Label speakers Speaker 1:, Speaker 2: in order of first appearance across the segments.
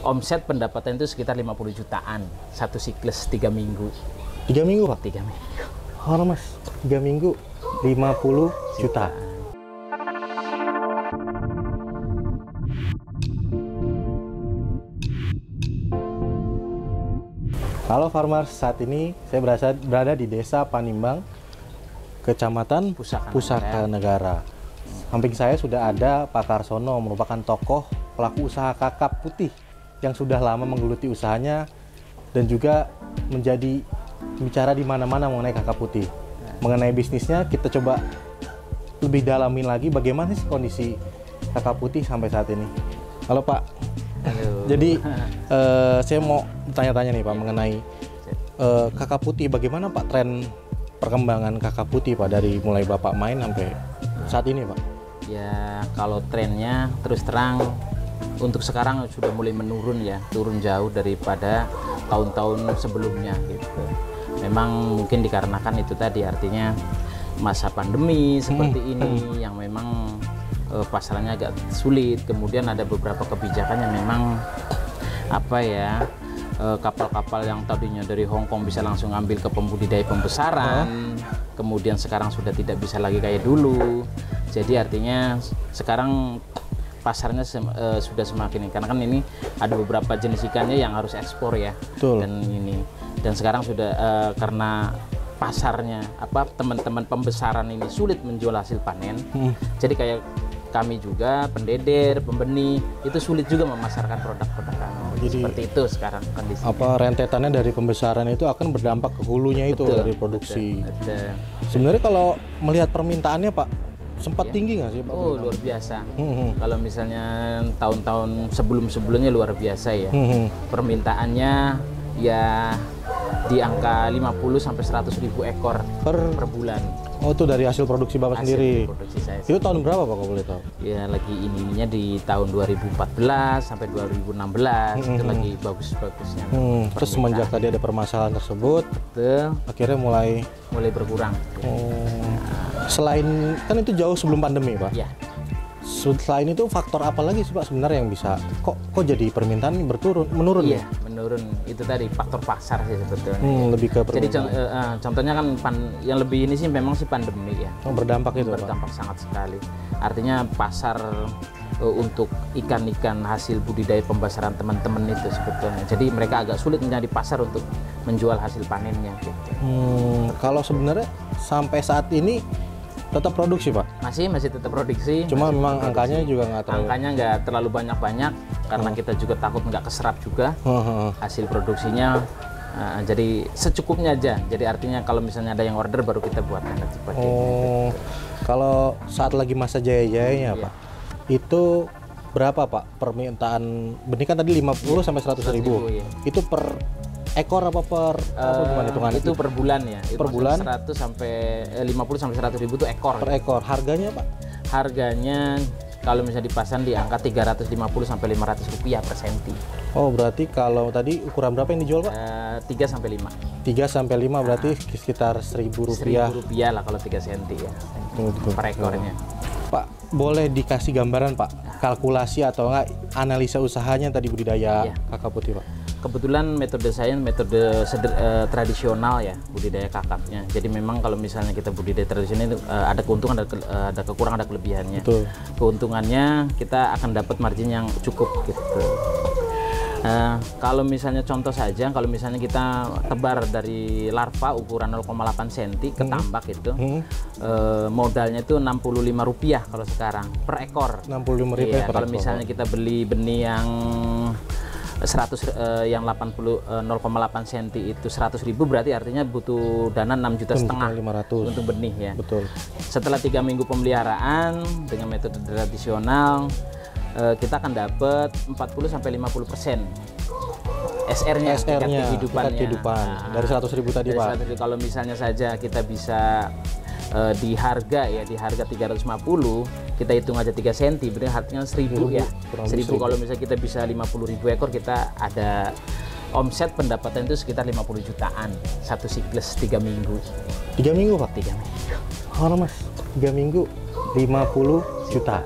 Speaker 1: Omset pendapatan itu sekitar 50 jutaan satu siklus 3 minggu.
Speaker 2: 3 minggu Pak?
Speaker 1: 3 minggu.
Speaker 2: Oh Mas, 3 minggu 50 juta. Halo Farmers, saat ini saya berada di Desa Panimbang, Kecamatan Pusaka Negara. Samping saya sudah ada Pak Karsono, merupakan tokoh pelaku usaha kakap putih yang sudah lama menggeluti usahanya dan juga menjadi bicara di mana-mana mengenai kakap putih. Mengenai bisnisnya, kita coba lebih dalamin lagi bagaimana sih kondisi kakap putih sampai saat ini. Halo Pak.
Speaker 1: Halo.
Speaker 2: Jadi saya mau tanya-tanya nih Pak mengenai kakap putih. Bagaimana Pak tren perkembangan kakap putih Pak dari mulai Bapak main sampai saat ini Pak?
Speaker 1: Ya kalau trennya terus terang untuk sekarang sudah mulai menurun ya, turun jauh daripada tahun-tahun sebelumnya gitu. Memang mungkin dikarenakan itu tadi, artinya masa pandemi seperti ini yang memang pasarannya agak sulit. Kemudian ada beberapa kebijakan yang memang apa ya, kapal-kapal yang tadinya dari Hong Kong bisa langsung ambil ke pembudidaya pembesaran, kemudian sekarang sudah tidak bisa lagi kayak dulu. Jadi artinya sekarang pasarnya sudah semakin, karena kan ini ada beberapa jenis ikannya yang harus ekspor ya.
Speaker 2: Betul.
Speaker 1: Dan sekarang sudah karena pasarnya teman-teman pembesaran ini sulit menjual hasil panen. Jadi kayak kami juga pendeder, pembenih itu sulit juga memasarkan produk-produk kami.
Speaker 2: Jadi
Speaker 1: seperti itu sekarang kondisinya.
Speaker 2: Rentetannya dari pembesaran itu akan berdampak ke hulunya itu
Speaker 1: Betul,
Speaker 2: dari produksi.
Speaker 1: betul.
Speaker 2: Sebenarnya kalau melihat permintaannya Pak, sempat tinggi nggak sih Pak?
Speaker 1: Oh luar biasa. Kalau misalnya tahun-tahun sebelum-sebelumnya luar biasa ya. Permintaannya ya di angka 50 sampai 100 ribu ekor per bulan.
Speaker 2: Oh itu dari hasil produksi Bapak sendiri?
Speaker 1: Produksi saya.
Speaker 2: Itu tahun berapa Pak kalau boleh tahu?
Speaker 1: Ya lagi ininya di tahun 2014 sampai 2016 itu lagi bagus-bagusnya.
Speaker 2: Terus semenjak tadi ada permasalahan tersebut,
Speaker 1: betul,
Speaker 2: akhirnya mulai
Speaker 1: berkurang.
Speaker 2: Selain kan itu jauh sebelum pandemi Pak.
Speaker 1: Ya.
Speaker 2: Selain itu faktor apa lagi sih Pak sebenarnya yang bisa kok jadi permintaan menurun?
Speaker 1: Iya, menurun. Itu tadi faktor pasar sih sebetulnya.
Speaker 2: Lebih ke
Speaker 1: Jadi
Speaker 2: permintaan.
Speaker 1: contohnya kan yang lebih ini sih memang sih pandemi ya.
Speaker 2: Berdampak itu
Speaker 1: Berdampak sangat sekali. Artinya pasar untuk ikan-ikan hasil budidaya pembesaran teman-teman itu sebetulnya. Jadi mereka agak sulit mencari pasar untuk menjual hasil panennya. Gitu.
Speaker 2: Kalau sebenarnya sampai saat ini tetap produksi Pak?
Speaker 1: Masih tetap produksi.
Speaker 2: Cuma memang angkanya juga
Speaker 1: nggak terlalu banyak karena kita juga takut nggak keserap juga hasil produksinya. Jadi secukupnya aja. Jadi artinya kalau misalnya ada yang order baru kita buatkan seperti itu.
Speaker 2: Kalau saat lagi masa jaya-jayanya Pak, itu berapa Pak permintaan benih kan tadi 50 sampai 100 ribu?
Speaker 1: Ya.
Speaker 2: Itu per ekor apa gimana hitungannya?
Speaker 1: Itu per bulan ya.
Speaker 2: Per bulan
Speaker 1: 100 sampai 50 sampai 100 ribu itu ekor.
Speaker 2: Per ekor. Harganya Pak?
Speaker 1: Harganya kalau misalnya dipasang di angka 350 sampai 500 rupiah per senti.
Speaker 2: Oh berarti kalau tadi ukuran berapa yang dijual Pak?
Speaker 1: 3 sampai 5.
Speaker 2: 3 sampai 5 berarti sekitar 1.000 rupiah.
Speaker 1: 1.000 rupiah lah kalau 3 senti ya. Per ekornya.
Speaker 2: Pak boleh dikasih gambaran Pak kalkulasi atau enggak analisa usahanya tadi budidaya kakap putih Pak?
Speaker 1: Kebetulan metode saya metode tradisional ya budidaya kakapnya. Jadi memang kalau misalnya kita budidaya tradisional itu ada keuntungan, ada kekurangan, ada kelebihannya.
Speaker 2: Betul.
Speaker 1: Keuntungannya kita akan dapat margin yang cukup gitu. Kalau misalnya contoh saja, kalau misalnya kita tebar dari larva ukuran 0,8 cm ke tambak itu, modalnya itu Rp65 kalau sekarang per ekor.
Speaker 2: Rp65 per ekor.
Speaker 1: Kalau misalnya kita beli benih yang 0,8 cm itu 100.000, berarti artinya butuh dana 6,5 juta untuk benih ya.
Speaker 2: Betul.
Speaker 1: Setelah 3 minggu pemeliharaan dengan metode tradisional, kita akan dapat 40 sampai 50% SR-nya, tingkat kehidupan.
Speaker 2: Dari 100.000 tadi Pak.
Speaker 1: Kalau misalnya saja kita bisa di harga 350, kita hitung aja 3 cm, berarti harganya 1.000 ya. 1.000 kalau misalnya kita bisa 50.000 ekor, kita ada omset pendapatan itu sekitar 50 jutaan satu siklus 3 minggu.
Speaker 2: 3 minggu Pak?
Speaker 1: 3 minggu.
Speaker 2: Oh Mas, 3 minggu 50 juta.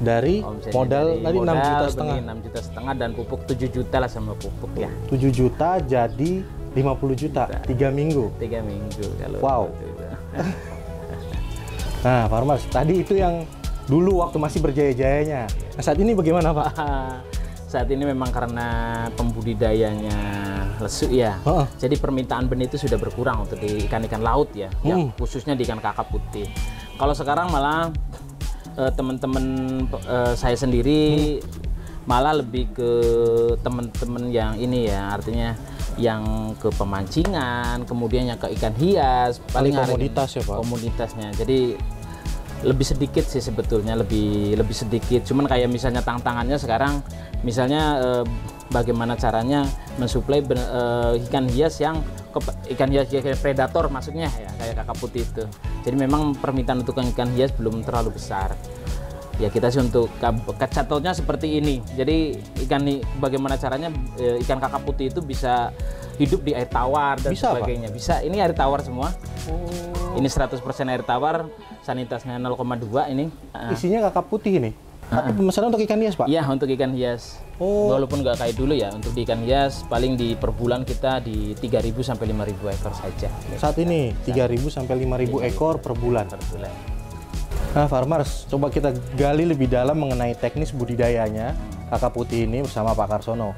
Speaker 2: Dari
Speaker 1: Omsetnya
Speaker 2: modal
Speaker 1: dari
Speaker 2: tadi 6 juta setengah.
Speaker 1: 6 juta setengah dan pupuk 7 juta lah sama pupuk ya.
Speaker 2: 7 juta jadi 50 juta 3 minggu.
Speaker 1: 3 minggu kalau
Speaker 2: Wow.
Speaker 1: itu.
Speaker 2: Nah, Farmers, tadi itu yang dulu waktu masih berjaya-jayanya. Nah, saat ini bagaimana, Pak?
Speaker 1: Saat ini memang karena pembudidayanya lesu ya. Jadi permintaan benih itu sudah berkurang untuk di ikan-ikan laut ya, yang khususnya di ikan kakap putih. Kalau sekarang malah teman-teman saya sendiri malah lebih ke teman-teman yang ini ya, artinya yang ke pemancingan, kemudian yang ke ikan hias, paling
Speaker 2: komoditas ya, Pak.
Speaker 1: Komoditasnya. Jadi lebih sedikit sih sebetulnya, lebih sedikit. Cuman kayak misalnya tantangannya sekarang, misalnya bagaimana caranya mensuplai ikan hias yang ikan hias predator maksudnya ya, kayak kakap putih itu. Jadi memang permintaan untuk ikan hias belum terlalu besar. Ya kita sih untuk contohnya seperti ini. Jadi bagaimana caranya ikan kakap putih itu bisa hidup di air tawar dan
Speaker 2: bisa,
Speaker 1: sebagainya. Pak? Bisa. Ini air tawar semua. Ini 100% air tawar, sanitasnya 0,2 ini.
Speaker 2: Isinya kakap putih ini. Tapi pemesanan untuk ikan hias, Pak?
Speaker 1: Iya, untuk ikan hias. Walaupun nggak kayak dulu ya, untuk di ikan hias paling di per bulan kita di 3.000 sampai 5.000 ekor saja.
Speaker 2: Saat ini 3.000 sampai 5.000 ekor per bulan. Nah, Farmers, coba kita gali lebih dalam mengenai teknis budidayanya kakap putih ini bersama Pak Karsono.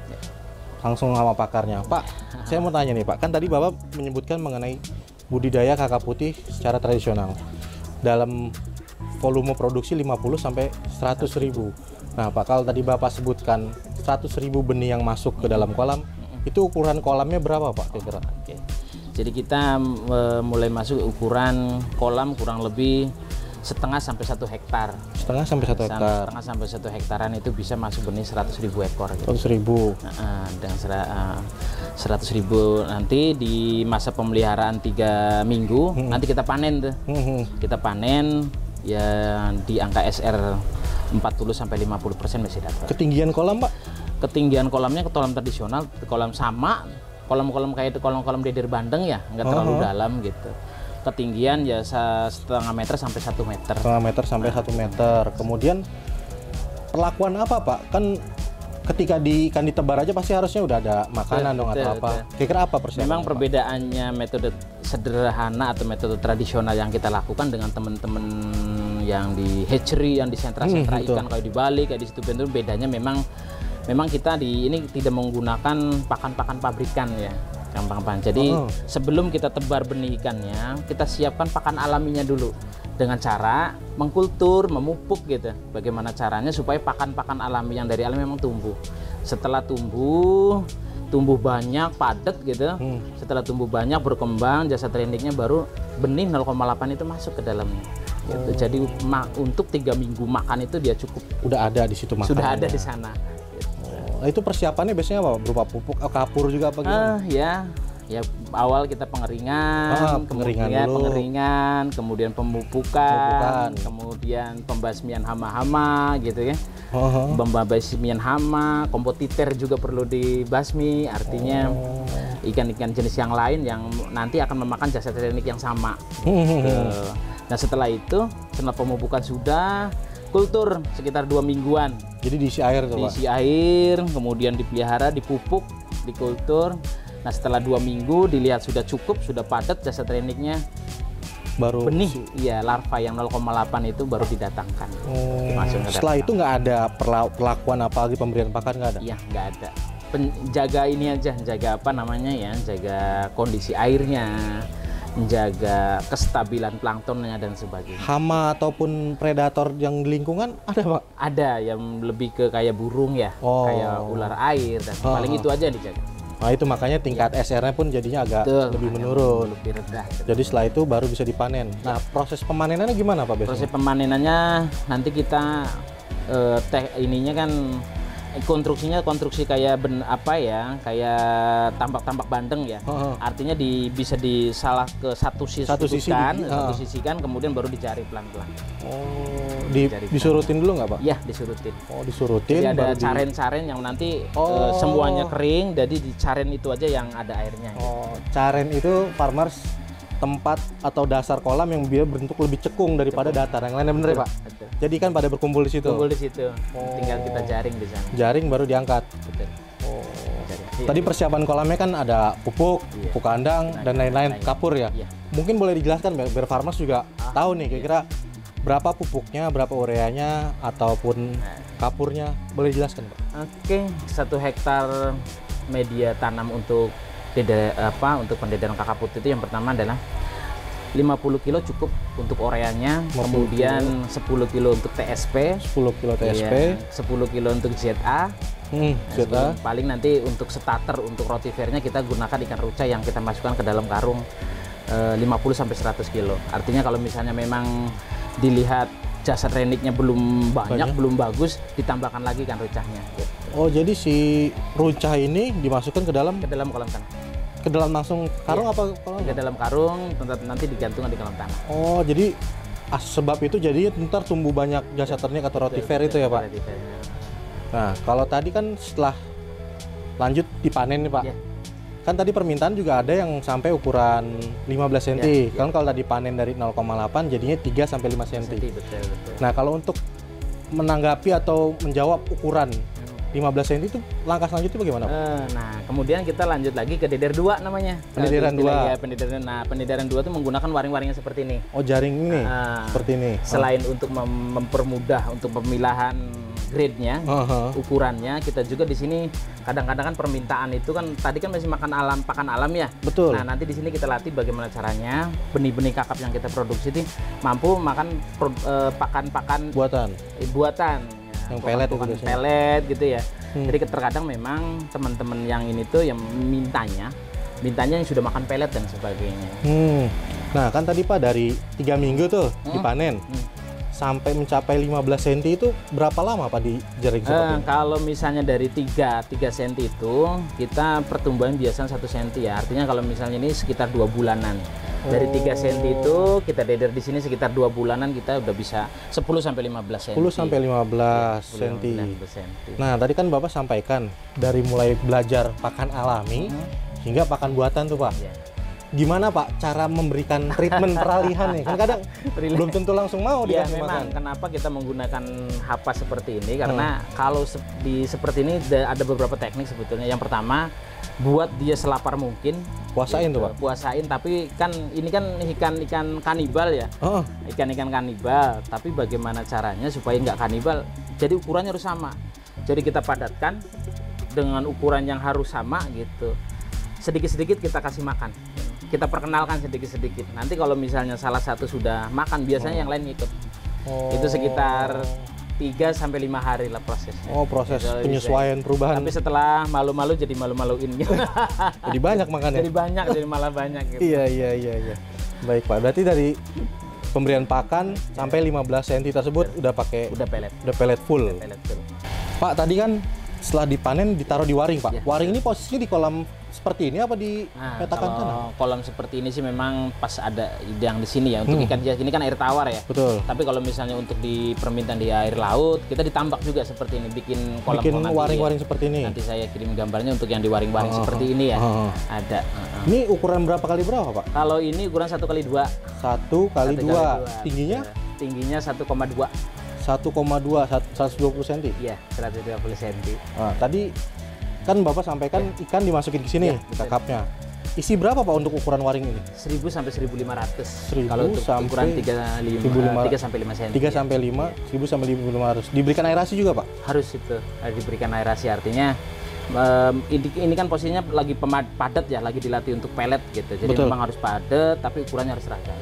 Speaker 2: Langsung sama pakarnya. Pak, saya mau tanya nih, Pak. Kan tadi Bapak menyebutkan mengenai budidaya kakap putih secara tradisional. Dalam volume produksi 50 sampai 100 ribu. Nah, Pak, kalau tadi Bapak sebutkan 100 ribu benih yang masuk ke dalam kolam, itu ukuran kolamnya berapa, Pak, kira-kira?
Speaker 1: Oke. Jadi kita mulai masuk ukuran kolam kurang lebih setengah sampai 1 hektar.
Speaker 2: Setengah sampai 1 hektar.
Speaker 1: Setengah sampai 1 hektaran itu bisa masuk benih 100.000 ekor. Gitu.
Speaker 2: 100.000.
Speaker 1: Dan 100.000 nanti di masa pemeliharaan 3 minggu, nanti kita panen tuh. Kita panen ya di angka SR 40 sampai 50% masih dapat.
Speaker 2: Ketinggian kolam, Pak?
Speaker 1: Ketinggian kolamnya ke kolam tradisional, kolam sama, kolam-kolam kayak itu kolam-kolam Deder Bandeng ya, nggak terlalu dalam gitu. Ketinggian ya setengah meter sampai 1 meter.
Speaker 2: Setengah meter sampai 1 meter. Kemudian perlakuan apa, Pak? Kan ketika ikan ditebar aja pasti harusnya udah ada makanan dong atau apa. Kira-kira apa persiapan?
Speaker 1: Memang perbedaannya metode sederhana atau metode tradisional yang kita lakukan dengan teman-teman yang di hatchery, yang di sentra-sentra ikan kayak di Bali, kayak di situ Bentur, bedanya memang kita di ini tidak menggunakan pakan-pakan pabrikan ya. Gampang-gampang. Jadi sebelum kita tebar benih ikannya, kita siapkan pakan alaminya dulu dengan cara mengkultur, memupuk gitu. Bagaimana caranya supaya pakan-pakan alami yang dari alam memang tumbuh. Setelah tumbuh banyak, padat gitu. Setelah tumbuh banyak, berkembang, jasa trainingnya baru benih 0,8 itu masuk ke dalamnya. Gitu. Jadi untuk 3 minggu makan itu dia cukup.
Speaker 2: Udah ada di situ makan.
Speaker 1: Sudah ada di sana.
Speaker 2: Nah, itu persiapannya biasanya apa? Berupa pupuk, kapur juga apa gimana?
Speaker 1: Ya awal kita pengeringan, kemudian pemupukan, kemudian pembasmian hama-hama gitu ya. Pembasmian hama, kompetitor juga perlu dibasmi, artinya ikan-ikan jenis yang lain yang nanti akan memakan jasa teknik yang sama. Nah setelah itu, setelah pemupukan sudah, kultur sekitar 2 mingguan.
Speaker 2: Jadi diisi air tuh, Pak?
Speaker 1: Diisi air, kemudian dipelihara, dipupuk, dikultur. Nah setelah 2 minggu dilihat sudah cukup, sudah padat jasa trainingnya, baru benih, ya larva yang 0,8 itu baru didatangkan.
Speaker 2: Setelah itu nggak ada perlakuan apa lagi, pemberian pakan nggak ada?
Speaker 1: Iya nggak ada. Jaga ini aja, jaga apa namanya ya, jaga kondisi airnya, menjaga kestabilan planktonnya dan sebagainya.
Speaker 2: Hama ataupun predator yang di lingkungan ada, Pak?
Speaker 1: Ada yang lebih ke kayak burung ya, kayak ular air dan paling itu aja yang dijaga.
Speaker 2: Nah itu makanya tingkat SR-nya pun jadinya agak lebih menurun,
Speaker 1: lebih rendah.
Speaker 2: Jadi setelah itu baru bisa dipanen. Nah proses pemanenannya gimana, Pak, biasanya?
Speaker 1: Proses pemanenannya nanti kita ininya kan konstruksi kayak kayak tambak-tambak bandeng ya. Artinya bisa satu sisikan, kemudian baru dicari pelan-pelan.
Speaker 2: Disurutin dulu nggak, Pak?
Speaker 1: Iya, disurutin.
Speaker 2: Disurutin.
Speaker 1: Jadi ada caren-caren yang nanti semuanya kering, jadi di caren itu aja yang ada airnya.
Speaker 2: Caren itu Farmers tempat atau dasar kolam yang dia bentuk lebih cekung daripada datar. Yang lainnya bener ya Pak?
Speaker 1: Betul.
Speaker 2: Jadi kan pada berkumpul di situ.
Speaker 1: Kumpul di situ. Tinggal kita jaring di sana.
Speaker 2: Jaring baru diangkat.
Speaker 1: Betul. Jaring. Iya.
Speaker 2: Tadi persiapan kolamnya kan ada pupuk, pupuk kandang, dan lain-lain, kapur ya.
Speaker 1: Iya.
Speaker 2: Mungkin boleh dijelaskan biar farmers juga tahu nih kira-kira berapa pupuknya, berapa ureanya, ataupun kapurnya. Boleh dijelaskan Pak?
Speaker 1: Oke, 1 hektar media tanam untuk untuk pendedaran kakap putih itu yang pertama adalah 50 kilo cukup untuk ureanya, kemudian 10 kilo untuk TSP,
Speaker 2: 10 kilo TSP,
Speaker 1: 10 kilo untuk ZA.
Speaker 2: ZA.
Speaker 1: Paling nanti untuk starter untuk rotifernya kita gunakan ikan ruca yang kita masukkan ke dalam karung 50-100 kilo. Artinya kalau misalnya memang dilihat jasad reniknya belum banyak, belum bagus, ditambahkan lagi ikan rucahnya. Gitu.
Speaker 2: Oh, jadi si rucah ini dimasukkan ke dalam
Speaker 1: Kolam tanah.
Speaker 2: Ke dalam langsung karung apa kolam?
Speaker 1: Ke dalam karung, nanti digantungkan di kolam tanah.
Speaker 2: Oh, jadi sebab itu jadi ntar tumbuh banyak jasad renik atau rotifer itu ya Pak?
Speaker 1: Rotifer.
Speaker 2: Nah, kalau tadi kan setelah lanjut dipanen nih Pak.
Speaker 1: Ya.
Speaker 2: Kan tadi permintaan juga ada yang sampai ukuran 15 cm.
Speaker 1: Ya.
Speaker 2: Kan kalau tadi panen dari 0,8 jadinya 3 sampai 5 cm.
Speaker 1: Betul.
Speaker 2: Nah, kalau untuk menanggapi atau menjawab ukuran 15 cm itu langkah selanjutnya bagaimana Pak?
Speaker 1: Nah, kemudian kita lanjut lagi ke deder 2 namanya.
Speaker 2: Pendedaran 2.
Speaker 1: Ya, pendedaran 2 itu menggunakan waring-waringnya seperti ini.
Speaker 2: Oh, jaring ini seperti ini.
Speaker 1: Selain untuk mempermudah untuk pemilahan grade-nya, ukurannya, kita juga di sini kadang-kadang kan permintaan itu kan tadi kan masih pakan alam ya.
Speaker 2: Betul.
Speaker 1: Nah, nanti di sini kita latih bagaimana caranya benih-benih kakap yang kita produksi itu mampu makan pakan-pakan buatan.
Speaker 2: Yang pelet itu biasanya.
Speaker 1: Pelet gitu ya. Jadi terkadang memang teman-teman yang ini tuh yang mintanya yang sudah makan pelet dan sebagainya.
Speaker 2: Nah, kan tadi Pak dari 3 minggu tuh dipanen. Sampai mencapai 15 cm itu berapa lama Pak di jaring seperti ini?
Speaker 1: Kalau misalnya dari 3 cm itu kita pertumbuhan biasanya 1 cm ya. Artinya kalau misalnya ini sekitar 2 bulanan. Dari 3 cm itu kita deder di sini sekitar 2 bulanan kita udah bisa 10 sampai 15 cm.
Speaker 2: 10 sampai 15 cm. Nah, tadi kan Bapak sampaikan dari mulai belajar pakan alami hingga pakan buatan tuh Pak. Gimana Pak cara memberikan treatment peralihan nih? Kan kadang belum tentu langsung mau dikasih
Speaker 1: memang
Speaker 2: makan.
Speaker 1: kenapa kita menggunakan hapa seperti ini? Karena kalau seperti ini ada beberapa teknik sebetulnya. Yang pertama, buat dia selapar mungkin.
Speaker 2: Puasain tuh Pak?
Speaker 1: Puasain, tapi kan ini kan ikan kanibal ya. Ikan-ikan kanibal. Tapi bagaimana caranya supaya nggak kanibal? Jadi ukurannya harus sama. Jadi kita padatkan dengan ukuran yang harus sama gitu. Sedikit-sedikit kita kasih makan. Kita perkenalkan sedikit-sedikit. Nanti kalau misalnya salah satu sudah makan, biasanya yang lain ikut. Itu sekitar 3 sampai 5 hari lah prosesnya.
Speaker 2: Oh, proses penyesuaian perubahan.
Speaker 1: Tapi setelah malu-malu jadi malu-maluin gitu.
Speaker 2: Jadi banyak makannya.
Speaker 1: Jadi malah banyak gitu.
Speaker 2: Iya. Baik Pak, berarti dari pemberian pakan sampai 15 cm tersebut udah pelet full. Pak, tadi kan setelah dipanen ditaruh di waring Pak. Waring ini posisinya di kolam seperti ini apa di petakan tanah?
Speaker 1: Kolam seperti ini sih memang pas ada yang di sini ya untuk ikan hias. Ini kan air tawar ya.
Speaker 2: Betul.
Speaker 1: Tapi kalau misalnya untuk di permintaan di air laut, kita ditambak juga seperti ini, bikin kolam
Speaker 2: waring-waring seperti ini.
Speaker 1: Nanti saya kirim gambarnya untuk yang di waring-waring seperti ini ya. Ada.
Speaker 2: Ini ukuran berapa kali berapa Pak?
Speaker 1: Kalau ini ukuran 1 kali 2.
Speaker 2: 1 kali 2. Tingginya?
Speaker 1: Tingginya 1,2.
Speaker 2: 1,2, 120 cm?
Speaker 1: Iya, 120 cm.
Speaker 2: Nah, tadi kan Bapak sampaikan ikan dimasukin ke sini, di kakapnya. Isi berapa Pak untuk ukuran waring ini?
Speaker 1: 1000 sampai 1500.
Speaker 2: 1000
Speaker 1: kalau untuk
Speaker 2: sampai
Speaker 1: ukuran 3 sampai 5 cm.
Speaker 2: 3 sampai 5, 1000 sampai 1500. Diberikan aerasi juga Pak?
Speaker 1: Harus itu, harus diberikan aerasi. Artinya ini kan posisinya lagi padat ya, lagi dilatih untuk pelet gitu. Jadi memang harus padat, tapi ukurannya harus seragam.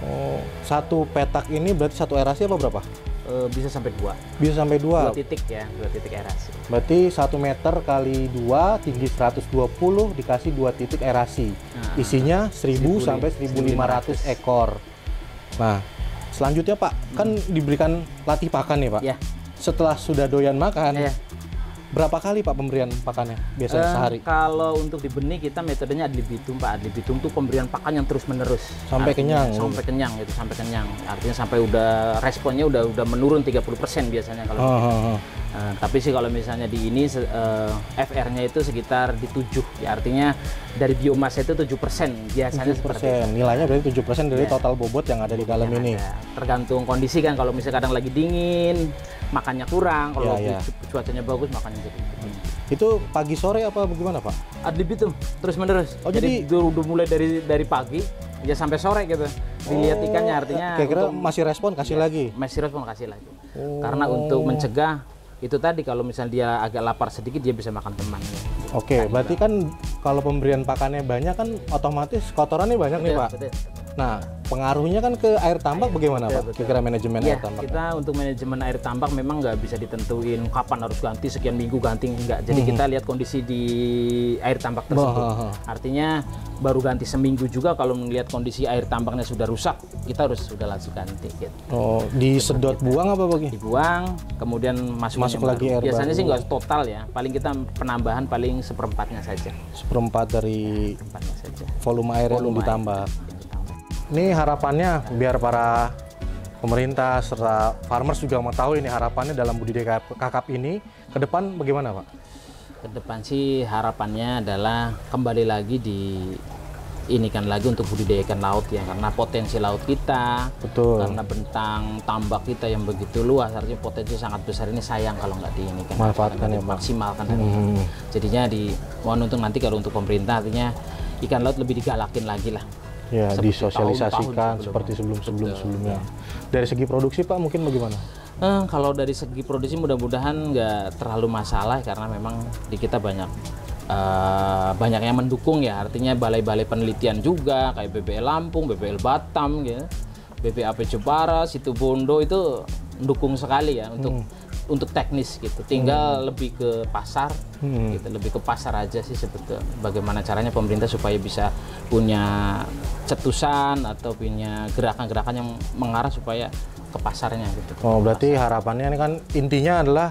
Speaker 2: Oh, satu petak ini berarti satu aerasi apa berapa?
Speaker 1: Bisa sampai 2.
Speaker 2: Bisa sampai 2.
Speaker 1: 2 titik ya, 2 titik aerasi.
Speaker 2: Berarti 1 meter kali 2 tinggi 120 dikasih 2 titik aerasi. Isinya 1000 sampai 1500 ekor. Nah, selanjutnya Pak, kan diberikan latih pakan nih Pak.
Speaker 1: Ya.
Speaker 2: Setelah sudah doyan makan, berapa kali Pak pemberian pakannya biasanya sehari?
Speaker 1: Kalau untuk di benih kita metodenya ad libitum Pak. Ad libitum itu pemberian pakan yang terus menerus
Speaker 2: sampai kenyang.
Speaker 1: Sampai kenyang gitu, sampai kenyang. Artinya sampai udah responnya udah menurun 30% biasanya kalau. Tapi sih kalau misalnya di ini FR-nya itu sekitar di 7 ya, artinya dari biomasa itu 7% biasanya
Speaker 2: 7%.
Speaker 1: seperti itu.
Speaker 2: Nilainya berarti 7% dari total bobot yang ada di dalam ini.
Speaker 1: Tergantung kondisi kan, kalau misalnya kadang lagi dingin makannya kurang, kalau cuacanya bagus makannya jadi.
Speaker 2: Itu pagi sore apa bagaimana Pak?
Speaker 1: Adlib itu terus menerus.
Speaker 2: Oh, jadi
Speaker 1: udah mulai dari pagi ya sampai sore gitu. Dilihat ikannya, artinya
Speaker 2: kira-kira masih respon kasih lagi.
Speaker 1: Masih respon kasih lagi. Karena untuk mencegah itu tadi, kalau misalnya dia agak lapar sedikit dia bisa makan temannya.
Speaker 2: Oke, berarti kan kalau pemberian pakannya banyak kan otomatis kotorannya banyak nih Pak.
Speaker 1: Betul.
Speaker 2: Nah, pengaruhnya kan ke air tambak bagaimana Pak? Kira-kira manajemen air tambak?
Speaker 1: Kita untuk manajemen air tambak memang nggak bisa ditentuin kapan harus ganti, sekian minggu ganti, enggak. Jadi kita lihat kondisi di air tambak tersebut. Artinya baru ganti seminggu juga kalau melihat kondisi air tambaknya sudah rusak, kita harus sudah langsung ganti gitu.
Speaker 2: Oh, disedot buang apa bagi?
Speaker 1: Dibuang, kemudian masuk
Speaker 2: lagi air
Speaker 1: biasanya
Speaker 2: baru.
Speaker 1: sih nggak total ya, paling kita penambahan paling seperempatnya saja.
Speaker 2: Seperempat dari
Speaker 1: Saja.
Speaker 2: volume air yang ditambah. Ini harapannya biar para pemerintah serta farmers juga mau tahu ini harapannya dalam budidaya kakap ini ke depan bagaimana Pak?
Speaker 1: Ke depan sih harapannya adalah kembali lagi ini kan lagi untuk budidaya ikan laut ya, karena potensi laut kita, karena bentang tambak kita yang begitu luas, artinya potensi sangat besar, ini sayang kalau nggak ini kan
Speaker 2: manfaatkan ya Pak.
Speaker 1: Maksimalkan. Jadinya mohon untuk nanti kalau untuk pemerintah artinya ikan laut lebih digalakin lagi lah.
Speaker 2: Ya, disosialisasikan seperti sebelumnya. Dari segi produksi Pak mungkin bagaimana?
Speaker 1: Kalau dari segi produksi mudah-mudahan nggak terlalu masalah, karena memang di kita banyak yang mendukung ya, artinya balai-balai penelitian juga kayak BPL Lampung, BPL Batam gitu, BPAP Jepara, Situbondo itu mendukung sekali ya untuk teknis gitu. Tinggal lebih ke pasar gitu, lebih ke pasar aja sih sebetulnya. Bagaimana caranya pemerintah supaya bisa punya cetusan atau punya gerakan-gerakan yang mengarah supaya ke pasarnya gitu.
Speaker 2: Oh, berarti harapannya ini kan intinya adalah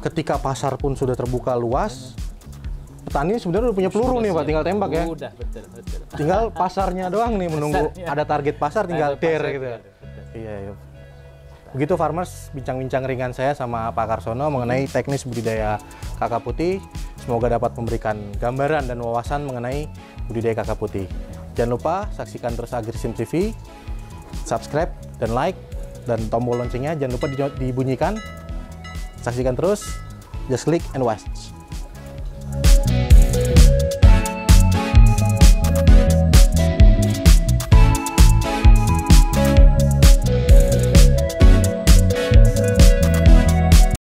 Speaker 2: ketika pasar pun sudah terbuka luas, petani sebenarnya udah punya peluru nih Pak, tinggal tembak ya.
Speaker 1: Udah, betul.
Speaker 2: Tinggal pasarnya doang nih, menunggu ada target pasar tinggal gitu. Iya. Begitu farmers, bincang-bincang ringan saya sama Pak Karsono mengenai teknis budidaya kakap putih. Semoga dapat memberikan gambaran dan wawasan mengenai budidaya kakap putih. Jangan lupa saksikan terus AgriSim TV, subscribe dan like, dan tombol loncengnya jangan lupa dibunyikan. Saksikan terus, just click and watch.